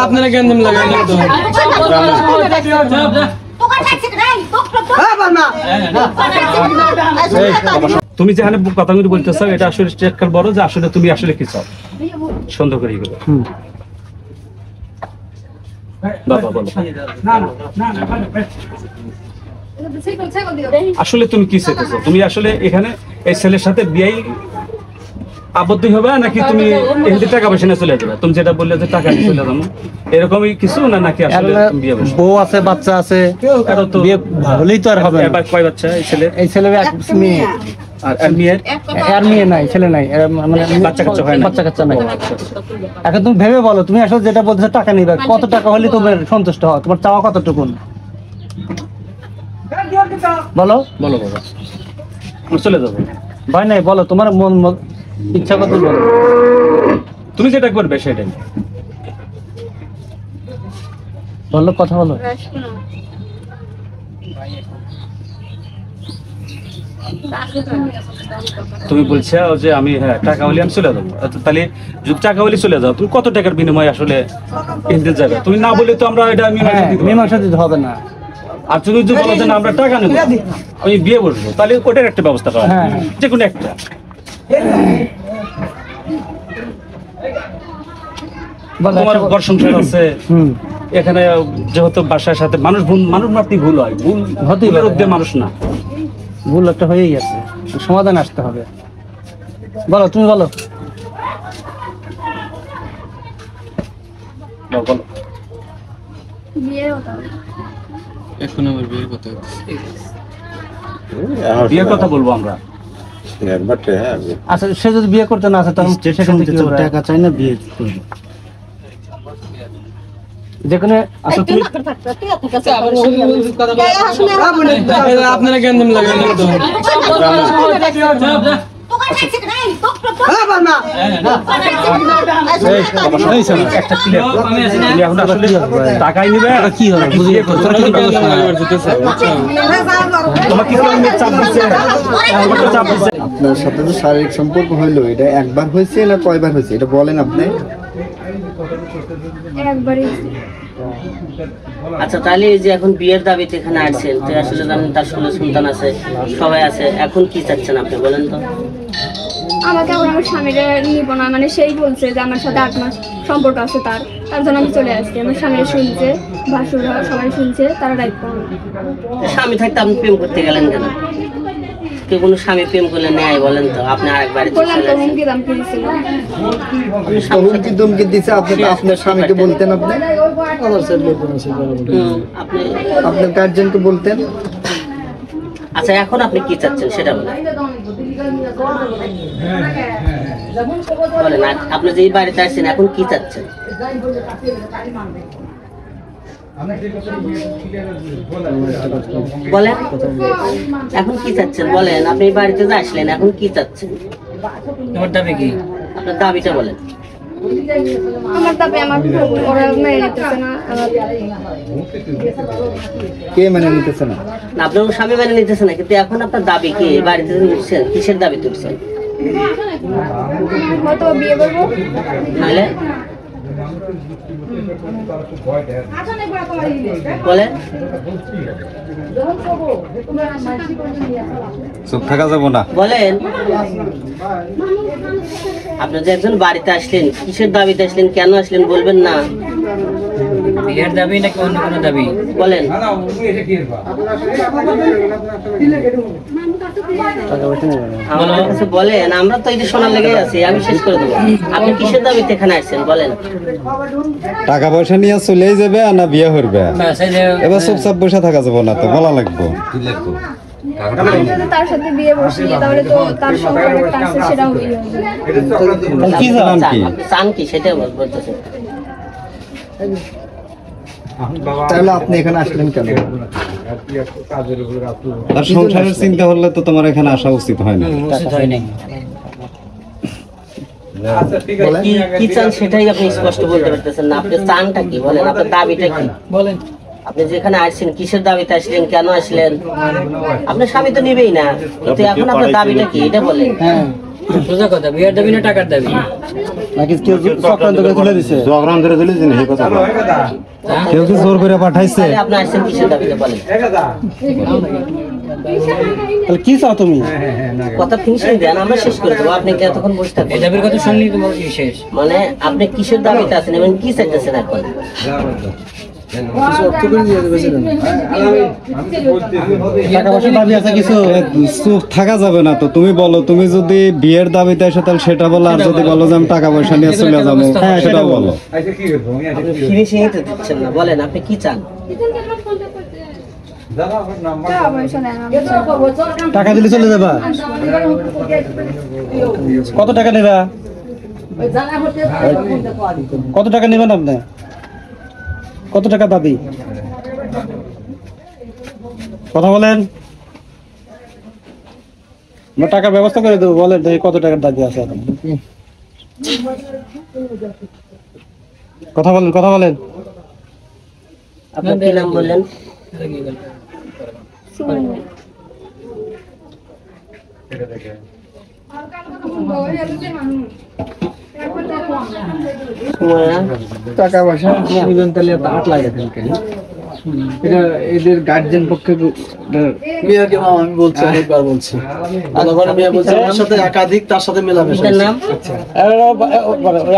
আপনারা কেন লাগাই তুমি যেখানে কথাগুলো বলতেছো এটা আসলে স্টেটকাল বড় যে আসলে তুমি আসলে কি চাও সুন্দর করে গেলো বাবা বলো আসলে তুমি কি চাইতেছো তুমি আসলে এখানে এই ছেলের সাথে বিয়ে আবদ্ধ হবে নাকি তুমি এখানে টাকা পয়সা নিয়ে চলে যাবে তুমি যেটা বললে যে টাকা নিয়ে চলে যাবো এরকমই কিছু না নাকি আসলে বিয়ে বউ আছে বাচ্চা আছে বিয়ে হলেই তো আর হবে না কয় বাচ্চা এই ছেলের এক মেয়ে আর মেয়ে নাই ছেলে নাই মানে বাচ্চা কাচ্চা হয় না বাচ্চা কাচ্চা নাই এখন তুমি ভেবে বলো তুমি আসলে যেটা বলতেছো টাকা নিবে কত টাকা হলে তোমার সন্তুষ্ট হয় তোমার চাওয়া কতটুকু বলো বলো বাবা চলে যাবো ভয় নাই বলো তোমার মন ইচ্ছা কত বলো তুমি যেটা করবে সেটাই বলো কথা বলো তুমি বলছো যে আমি হ্যাঁ টাকা হলে আমি চলে যাবো তাহলে যদি টাকা হলে চলে যাও তুমি কত টাকার বিনিময়ে আসলে কিনতে যাবে তুমি না বলে তো আমরা এটা মীমাংসা দিতে হবে না আর তুমি যদি বলো যে না আমরা টাকা নেবো আমি বিয়ে বসবো তাহলে ওটার একটা ব্যবস্থা করা যে কোনো একটা তোমার ঘর সংসার আছে এখানে যেহেতু বাসার সাথে মানুষ মাত্রই ভুল হয় ভুল হতেই মানুষ না ভুল একটা হয়েই আছে সমাধান আসতে হবে বলো তুমি বলো বলো বিয়ের কথা বলবো আমরা আচ্ছা সে যদি বিয়ে করতে না আসে তখন টাকা চাই না বিয়ে করবে যেখানে আপনারা কেন লাগাই টাকাই নিবে কি হবে আপনার সাথে তো শারীরিক সম্পর্ক হইলো এটা একবার হয়েছে না কয়বার হয়েছে এটা বলেন আপনি আচ্ছা তাহলে এই যে এখন বিয়ের দাবিতে এখানে আসছেন তো আসলে জানেন তার ষোলো সন্তান আছে সবাই আছে এখন কি চাচ্ছেন আপনি বলেন তো আমাকে এখন আমার স্বামীরা নিব না মানে সেই বলছে যে আমার সাথে 8 মাস সম্পর্ক আছে তার জন্য আমি চলে আসছি আমার স্বামীরা শুনছে ভাসুরা সবাই শুনছে তারা দায়িত্ব স্বামী থাকতে আপনি প্রেম করতে গেলেন কেন কেউ কোনো স্বামী প্রেম করলে নেয় বলেন তো আপনি আরেকবার ধমকি দিচ্ছে আপনি আপনার স্বামীকে বলতেন আপনি আপনার গার্জেনকে বলতেন আচ্ছা এখন আপনি কি চাচ্ছেন সেটা বলেন বলেন আপনি যে বাড়িতে আসছেন এখন কি চাচ্ছেন বলেন এখন কি চাচ্ছেন বলেন আপনি বাড়িতে যে আসলেন এখন কি চাচ্ছেন তোমার দাবি কি আপনার দাবিটা বলেন আমার দাবি আমার ওরা মেনে নিতেছে না কে মেনে নিতেছে না আপনার স্বামী মেনে নিতেছে না কিন্তু এখন আপনার দাবি কি বাড়িতে নিচ্ছেন কিসের দাবি তুলছেন হয়তো বিয়ে করবো নাহলে বলে চুপ থাকা যাবো না বলেন আপনি যে একজন বাড়িতে আসলেন কিসের দাবিতে আসলেন কেন আসলেন বলবেন না বিয়ের দাবি নাকি অন্য কোনো দাবি বলেন আমার কাছে বলেন আমরা তো এই যে শোনার লেগে আছি আমি শেষ করে দেবো আপনি কিসের দাবিতে এখানে আসছেন বলেন টাকা পয়সা নিয়ে চলেই যাবে না বিয়ে করবে এবার চুপচাপ বসে থাকা যাবো না তো বলা লাগবো তার সাথে বিয়ে বসি তাহলে তো তার সংসার একটা আছে সেটাও কি জানেন কি চান কি সেটাই বলতেছে তাহলে আপনি এখানে আসলেন কেন তার সংসারের চিন্তা হলে তো তোমার এখানে আসা উচিত হয় না কি চান সেটাই আপনি স্পষ্ট বলতে পারতেছেন না আপনি চানটা কি বলেন আপনার দাবিটা কি বলেন আপনি যেখানে আসছেন কিসের দাবিতে আসলেন কেন আসলেন আপনার স্বামী তো নিবেই না কিন্তু এখন আপনার দাবিটা কি এটা বলেন সোজা কথা, বিয়ের দাবি না টাকার দাবি? নাকি কেউ চক্রান্ত করে তুলে দিছে? কেউ কি জোর করে পাঠাইছে? তাহলে আপনি আসছেন কিসের দাবিতে বলেন? তাহলে কি চাও তুমি? কথা ফিনিশিং দেন, আমরা শেষ করে দেবো। আপনি কি এতক্ষণ বসে থাকবেন? এই দাবির কথা শুনলি তোমার কি শেষ? মানে আপনি কিসের দাবিতে আছেন এবং কি চাইতেছেন এখন? টাকা পয়সা দাবি আছে কিছু? চুপ থাকা যাবে না তো। তুমি বলো, তুমি যদি বিয়ের দাবিতে এসো তাহলে সেটা বলো, আর যদি বলো যে আমি টাকা পয়সা নিয়ে চলে যাবো, হ্যাঁ সেটা বলো। আপনি ফিনিশিং তো দিচ্ছেন না, বলেন আপনি কি চান? টাকা পয়সা দেন আমাকে। টাকা দিলে চলে যাবা? কত টাকা নেবা? কত টাকা নেবেন আপনি? কত টাকা দাবি? কথা বলেন। আমরা টাকার ব্যবস্থা করে দেবো। বলেন দেখি কত টাকার দাবি আছে এখন। কথা বলেন, কথা বলেন। আপনার কি নাম বললেন? টাকা পয়সা নিবেন তাহলে এত হাত লাগে কেন? এটা এদের গার্জিয়ান পক্ষে মেয়েকে আমি বলছি, একবার বলছি আলাদা মেয়ে বলছে আমার সাথে একাধিক তার সাথে মেলামেশা। আপনার নাম?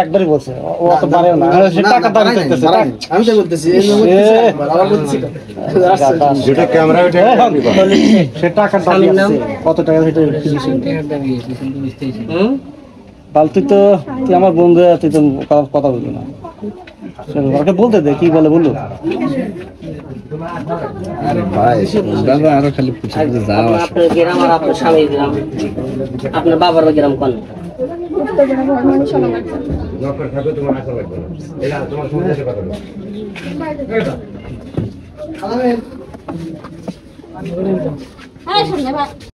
একবারই বলছে, ও অত পারেও না। সে টাকা দাবি করতেছে। আমি তো বলতেছি আবার বলছি যেটা ক্যামেরা সে টাকা দাবি আছে। কত টাকা সেটা টাকার দাবি আছে, কিন্তু বুঝতেই পারছি। তাহলে তুই আমার বন্ধু, তুই তো কথা বলবি না। ওকে বলতে দে, কি বলে বললো। আপনার গ্রাম আর আপনার স্বামীর গ্রাম, আপনার বাবার গ্রাম কোন? উত্তরবঙ্গ বর্ধমানে সলামার। হ্যাঁ শুনলে ভাই।